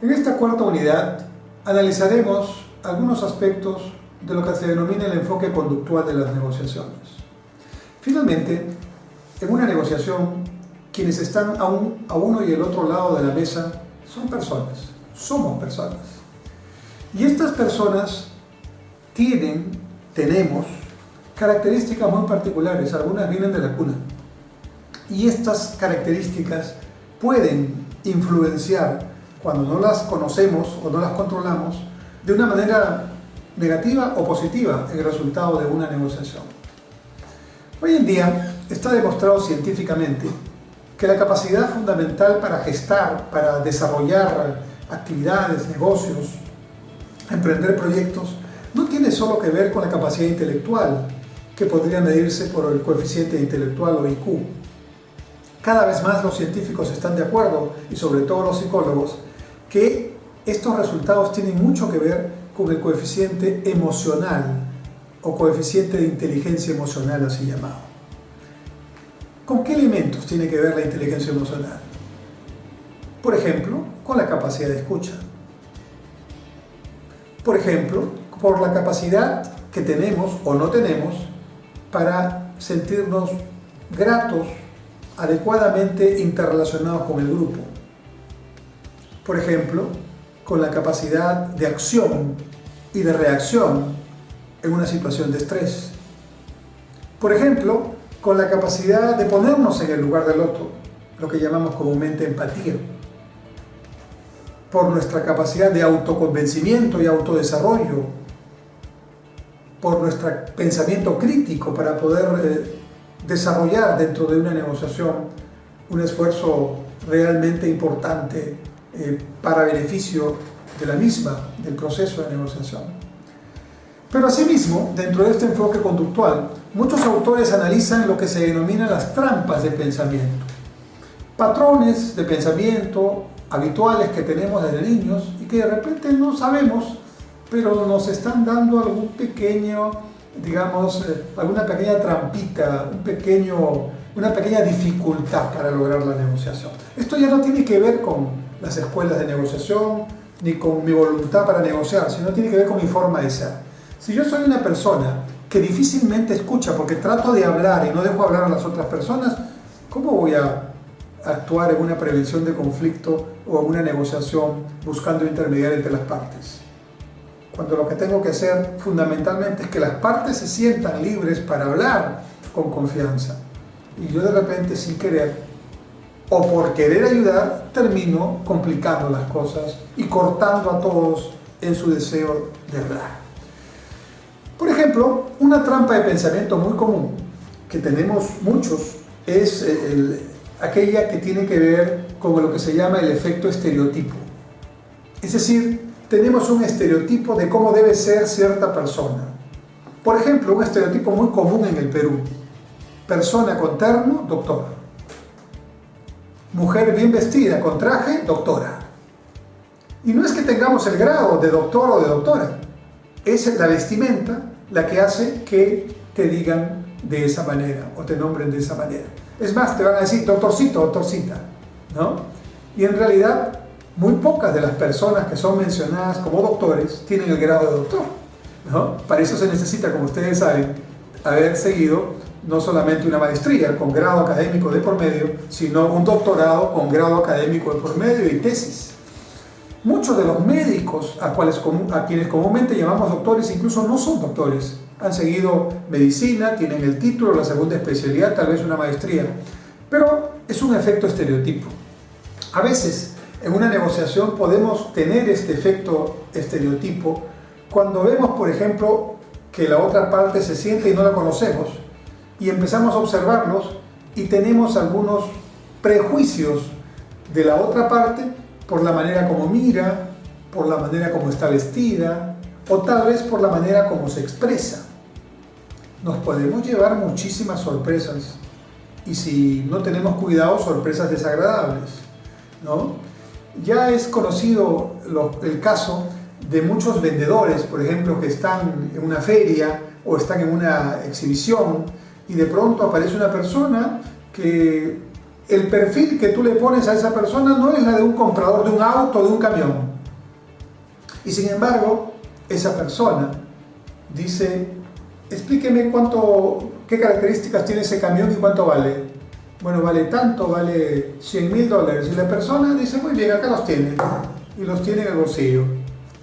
En esta cuarta unidad analizaremos algunos aspectos de lo que se denomina el enfoque conductual de las negociaciones. Finalmente, en una negociación, quienes están a uno y el otro lado de la mesa son personas, somos personas. Y estas personas tenemos características muy particulares, algunas vienen de la cuna. Y estas características pueden influenciar, cuando no las conocemos o no las controlamos, de una manera negativa o positiva en el resultado de una negociación. Hoy en día está demostrado científicamente que la capacidad fundamental para gestar, para desarrollar actividades, negocios, emprender proyectos, no tiene solo que ver con la capacidad intelectual, que podría medirse por el coeficiente intelectual o IQ. Cada vez más los científicos están de acuerdo, y sobre todo los psicólogos, que estos resultados tienen mucho que ver con el coeficiente emocional o coeficiente de inteligencia emocional, así llamado. ¿Con qué elementos tiene que ver la inteligencia emocional? Por ejemplo, con la capacidad de escucha. Por ejemplo, por la capacidad que tenemos o no tenemos para sentirnos gratos, adecuadamente interrelacionados con el grupo. Por ejemplo, con la capacidad de acción y de reacción en una situación de estrés. Por ejemplo, con la capacidad de ponernos en el lugar del otro, lo que llamamos comúnmente empatía. Por nuestra capacidad de autoconvencimiento y autodesarrollo, por nuestro pensamiento crítico para poder desarrollar dentro de una negociación un esfuerzo realmente importante para beneficio de la misma, del proceso de negociación. Pero asimismo, dentro de este enfoque conductual, muchos autores analizan lo que se denominan las trampas de pensamiento. Patrones de pensamiento habituales que tenemos desde niños y que de repente no sabemos, pero nos están dando algún pequeño, digamos, alguna pequeña trampita, una pequeña dificultad para lograr la negociación. Esto ya no tiene que ver con las escuelas de negociación, ni con mi voluntad para negociar, sino tiene que ver con mi forma de ser. Si yo soy una persona que difícilmente escucha porque trato de hablar y no dejo hablar a las otras personas, ¿cómo voy a actuar en una prevención de conflicto o en una negociación buscando intermediar entre las partes? Cuando lo que tengo que hacer fundamentalmente es que las partes se sientan libres para hablar con confianza. Y yo de repente, sin querer o por querer ayudar, termino complicando las cosas y cortando a todos en su deseo de hablar. Por ejemplo, una trampa de pensamiento muy común que tenemos muchos es aquella que tiene que ver con lo que se llama el efecto estereotipo. Es decir, tenemos un estereotipo de cómo debe ser cierta persona. Por ejemplo, un estereotipo muy común en el Perú: persona con terno, doctor; mujer bien vestida, con traje, doctora. Y no es que tengamos el grado de doctor o de doctora, es la vestimenta la que hace que te digan de esa manera o te nombren de esa manera. Es más, te van a decir doctorcito, doctorcita, ¿no? Y en realidad, muy pocas de las personas que son mencionadas como doctores tienen el grado de doctor, ¿no? Para eso se necesita, como ustedes saben, haber seguido no solamente una maestría con grado académico de por medio, sino un doctorado con grado académico de por medio y tesis. Muchos de los médicos a quienes comúnmente llamamos doctores incluso no son doctores. Han seguido medicina, tienen el título, la segunda especialidad, tal vez una maestría. Pero es un efecto estereotipo. A veces, en una negociación podemos tener este efecto estereotipo cuando vemos, por ejemplo, que la otra parte se siente y no la conocemos, y empezamos a observarlos y tenemos algunos prejuicios de la otra parte por la manera como mira, por la manera como está vestida, o tal vez por la manera como se expresa. Nos podemos llevar muchísimas sorpresas, y si no tenemos cuidado, sorpresas desagradables, ¿no? Ya es conocido el caso de muchos vendedores, por ejemplo, que están en una feria o están en una exhibición y de pronto aparece una persona que el perfil que tú le pones a esa persona no es la de un comprador de un auto o de un camión, Y sin embargo, esa persona dice, explíqueme qué características tiene ese camión y cuánto vale. Bueno, vale tanto, vale $100.000. Y la persona dice, muy bien, acá los tiene. Y los tiene en el bolsillo.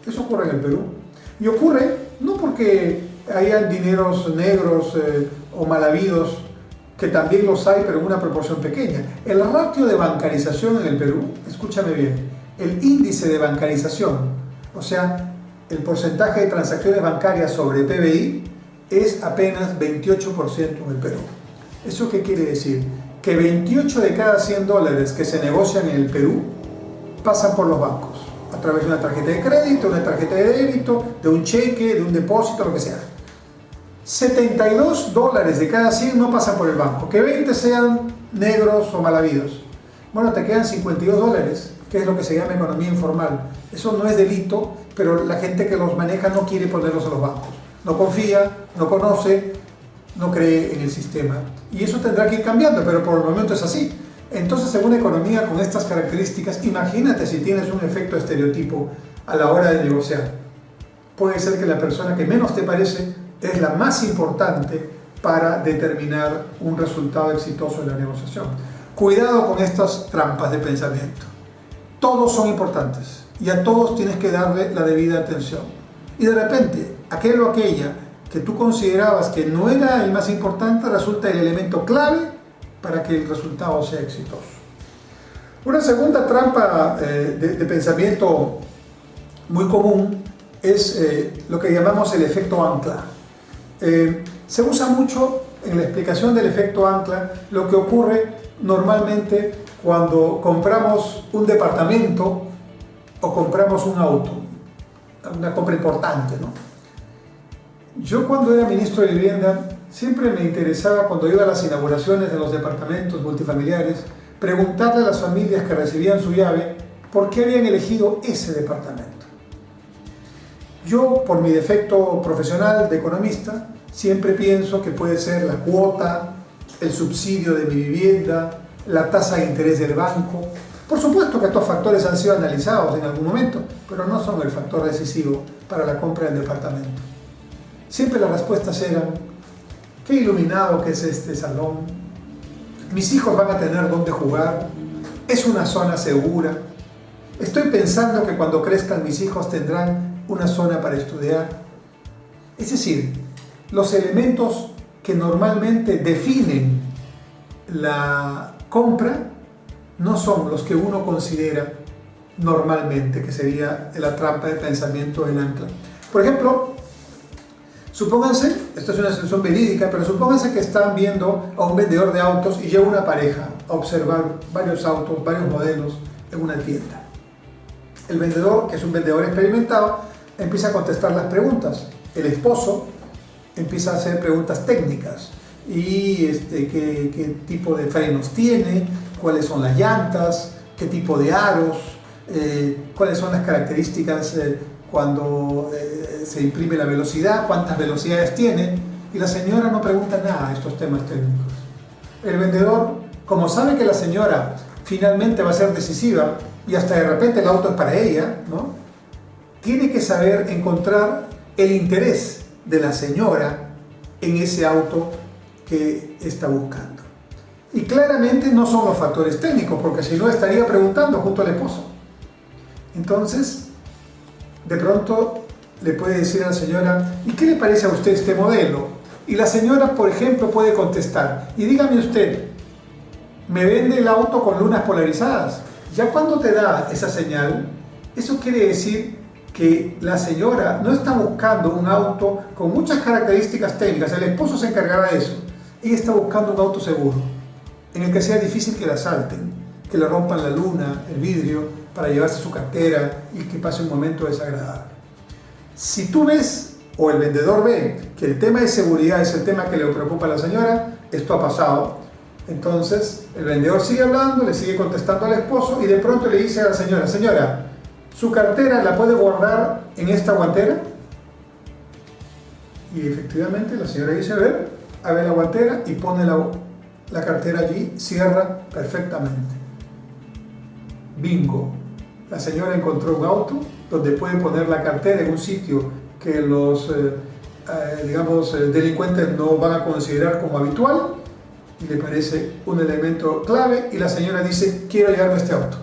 Eso ocurre en el Perú. Y ocurre no porque hayan dineros negros o mal habidos, que también los hay, pero en una proporción pequeña. El ratio de bancarización en el Perú, escúchame bien, el índice de bancarización, o sea, el porcentaje de transacciones bancarias sobre PBI, es apenas 28% en el Perú. ¿Eso qué quiere decir? Que 28 de cada $100 que se negocian en el Perú pasan por los bancos, a través de una tarjeta de crédito, una tarjeta de débito, de un cheque, de un depósito, lo que sea. $72 de cada 100 no pasan por el banco, que 20 sean negros o mal habidos. Bueno, te quedan $52, que es lo que se llama economía informal. Eso no es delito, pero la gente que los maneja no quiere ponerlos a los bancos. No confía, no conoce, no cree en el sistema. Y eso tendrá que ir cambiando, pero por el momento es así. Entonces, en una economía con estas características, imagínate si tienes un efecto estereotipo a la hora de negociar. Puede ser que la persona que menos te parece es la más importante para determinar un resultado exitoso en la negociación. Cuidado con estas trampas de pensamiento. Todos son importantes y a todos tienes que darle la debida atención. Y de repente, aquel o aquella que tú considerabas que no era el más importante resulta el elemento clave para que el resultado sea exitoso. Una segunda trampa de pensamiento muy común es lo que llamamos el efecto ancla. Se usa mucho en la explicación del efecto ancla lo que ocurre normalmente cuando compramos un departamento o compramos un auto, una compra importante, ¿no? Yo cuando era ministro de Vivienda siempre me interesaba, cuando iba a las inauguraciones de los departamentos multifamiliares, preguntarle a las familias que recibían su llave por qué habían elegido ese departamento. Yo, por mi defecto profesional de economista, siempre pienso que puede ser la cuota, el subsidio de mi vivienda, la tasa de interés del banco. Por supuesto que estos factores han sido analizados en algún momento, pero no son el factor decisivo para la compra del departamento. Siempre las respuestas eran: qué iluminado que es este salón, mis hijos van a tener dónde jugar, es una zona segura, estoy pensando que cuando crezcan mis hijos tendrán una zona para estudiar. Es decir, los elementos que normalmente definen la compra no son los que uno considera normalmente, que sería la trampa de pensamiento del ancla. Por ejemplo, supónganse, esto es una situación verídica, pero supónganse que están viendo a un vendedor de autos y lleva una pareja a observar varios autos, varios modelos en una tienda. El vendedor, que es un vendedor experimentado, empieza a contestar las preguntas. El esposo empieza a hacer preguntas técnicas. Y qué tipo de frenos tiene, cuáles son las llantas, qué tipo de aros, cuáles son las características cuando se imprime la velocidad, cuántas velocidades tiene. Y la señora no pregunta nada de estos temas técnicos. El vendedor, como sabe que la señora finalmente va a ser decisiva y hasta de repente el auto es para ella, ¿no?, tiene que saber encontrar el interés de la señora en ese auto que está buscando. Y claramente no son los factores técnicos, porque si no estaría preguntando junto al esposo. Entonces, de pronto le puede decir a la señora: ¿y qué le parece a usted este modelo? Y la señora, por ejemplo, puede contestar: y dígame usted, ¿me vende el auto con lunas polarizadas? Ya cuando te da esa señal, eso quiere decir que la señora no está buscando un auto con muchas características técnicas. El esposo se encargará de eso. Ella está buscando un auto seguro, en el que sea difícil que la asalten, que le rompan la luna, el vidrio, para llevarse su cartera y que pase un momento desagradable. Si tú ves, o el vendedor ve, que el tema de seguridad es el tema que le preocupa a la señora, esto ha pasado. Entonces el vendedor sigue hablando, le sigue contestando al esposo y de pronto le dice a la señora: señora, ¿su cartera la puede guardar en esta guantera? Y efectivamente la señora dice: a ver, abre la guantera y pone la cartera allí, cierra perfectamente. Bingo, la señora encontró un auto donde puede poner la cartera en un sitio que los delincuentes no van a considerar como habitual, y le parece un elemento clave, y la señora dice: quiero llevarme este auto.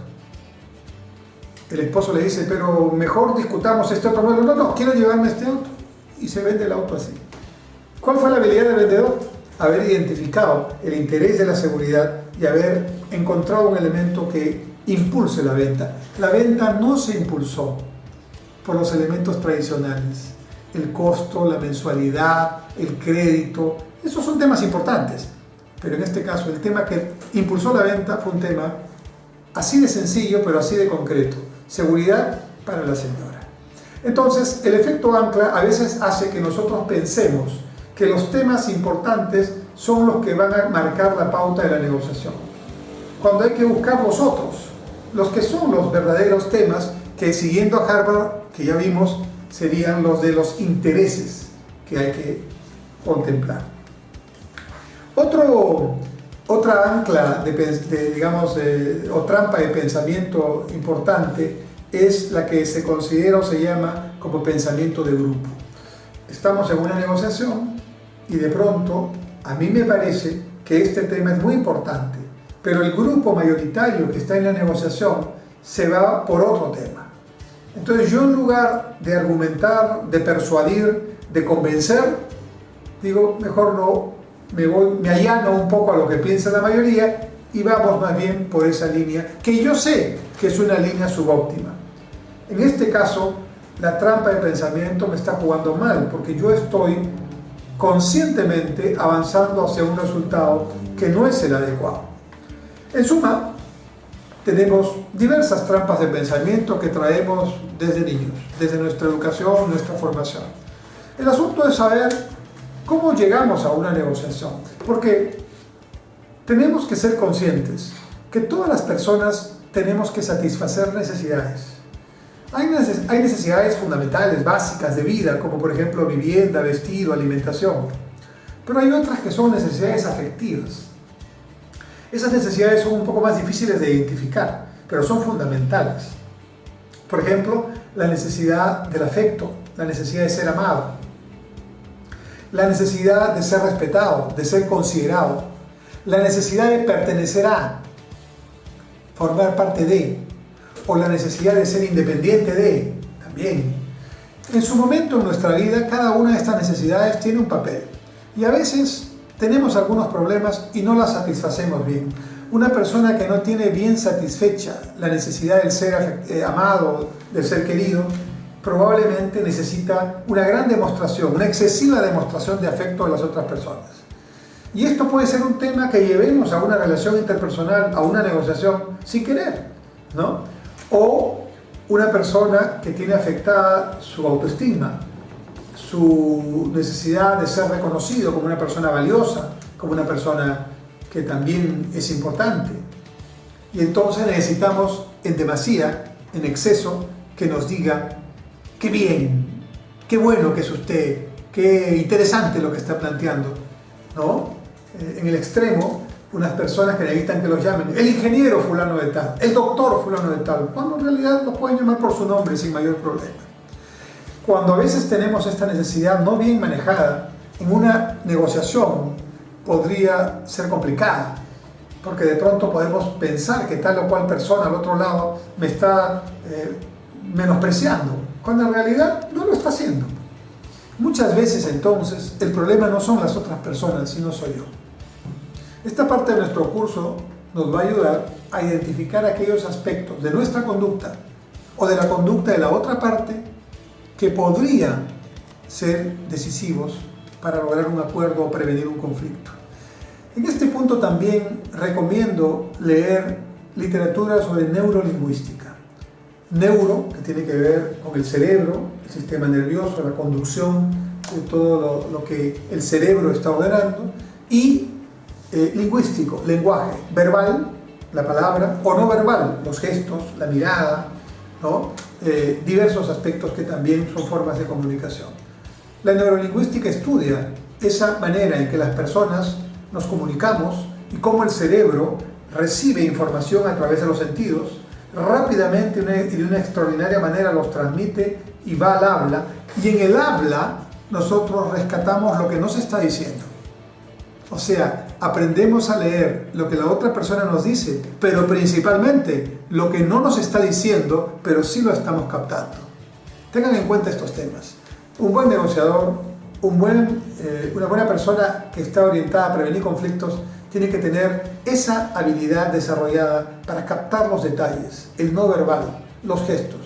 El esposo le dice: pero mejor discutamos este otro modelo. No, quiero llevarme este auto. Y se vende el auto así. ¿Cuál fue la habilidad del vendedor? Haber identificado el interés de la seguridad y haber encontrado un elemento que impulse la venta. La venta no se impulsó por los elementos tradicionales: el costo, la mensualidad, el crédito. Esos son temas importantes, pero en este caso el tema que impulsó la venta fue un tema así de sencillo, pero así de concreto: seguridad para la señora. Entonces, el efecto ancla a veces hace que nosotros pensemos que los temas importantes son los que van a marcar la pauta de la negociación, cuando hay que buscar los otros, los que son los verdaderos temas, que, siguiendo a Harvard, que ya vimos, serían los de los intereses que hay que contemplar. Otra ancla o trampa de pensamiento importante es la que se considera o se llama como pensamiento de grupo. Estamos en una negociación y de pronto a mí me parece que este tema es muy importante, pero el grupo mayoritario que está en la negociación se va por otro tema. Entonces yo, en lugar de argumentar, de persuadir, de convencer, digo: mejor no, me allano un poco a lo que piensa la mayoría y vamos más bien por esa línea que yo sé que es una línea subóptima. En este caso, la trampa de pensamiento me está jugando mal, porque yo estoy conscientemente avanzando hacia un resultado que no es el adecuado. En suma, tenemos diversas trampas de pensamiento que traemos desde niños, desde nuestra educación, nuestra formación. El asunto es saber cómo llegamos a una negociación, porque tenemos que ser conscientes que todas las personas tenemos que satisfacer necesidades. Hay necesidades fundamentales, básicas de vida, como por ejemplo vivienda, vestido, alimentación. Pero hay otras que son necesidades afectivas. Esas necesidades son un poco más difíciles de identificar, pero son fundamentales. Por ejemplo, la necesidad del afecto, la necesidad de ser amado, la necesidad de ser respetado, de ser considerado, la necesidad de pertenecer a, formar parte de, o la necesidad de ser independiente de, también. En su momento en nuestra vida, cada una de estas necesidades tiene un papel, y a veces tenemos algunos problemas y no las satisfacemos bien. Una persona que no tiene bien satisfecha la necesidad del ser amado, del ser querido, probablemente necesita una gran demostración, una excesiva demostración de afecto a las otras personas. Y esto puede ser un tema que llevemos a una relación interpersonal, a una negociación sin querer, ¿no? O una persona que tiene afectada su autoestima, su necesidad de ser reconocido como una persona valiosa, como una persona que también es importante. Y entonces necesitamos en demasía, en exceso, que nos diga: qué bien, qué bueno que es usted, qué interesante lo que está planteando, ¿no? En el extremo, unas personas que necesitan que los llamen el ingeniero fulano de tal, el doctor fulano de tal, cuando en realidad los pueden llamar por su nombre sin mayor problema. Cuando a veces tenemos esta necesidad no bien manejada, en una negociación podría ser complicada, porque de pronto podemos pensar que tal o cual persona al otro lado me está menospreciando, cuando en realidad no lo está haciendo. Muchas veces entonces el problema no son las otras personas, sino soy yo. Esta parte de nuestro curso nos va a ayudar a identificar aquellos aspectos de nuestra conducta o de la conducta de la otra parte que podrían ser decisivos para lograr un acuerdo o prevenir un conflicto. En este punto también recomiendo leer literatura sobre neurolingüística. Neuro, que tiene que ver con el cerebro, el sistema nervioso, la conducción de todo lo que el cerebro está ordenando, y lingüístico, lenguaje, verbal, la palabra, o no verbal, los gestos, la mirada, ¿no? Diversos aspectos que también son formas de comunicación. La neurolingüística estudia esa manera en que las personas nos comunicamos y cómo el cerebro recibe información a través de los sentidos, rápidamente y de una extraordinaria manera los transmite y va al habla, y en el habla nosotros rescatamos lo que nos está diciendo. O sea, aprendemos a leer lo que la otra persona nos dice, pero principalmente lo que no nos está diciendo, pero sí lo estamos captando. Tengan en cuenta estos temas. Un buen negociador, una buena persona que está orientada a prevenir conflictos, tiene que tener esa habilidad desarrollada para captar los detalles, el no verbal, los gestos,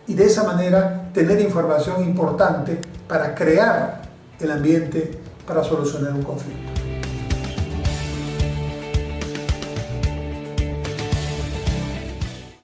y de esa manera tener información importante para crear el ambiente para solucionar un conflicto.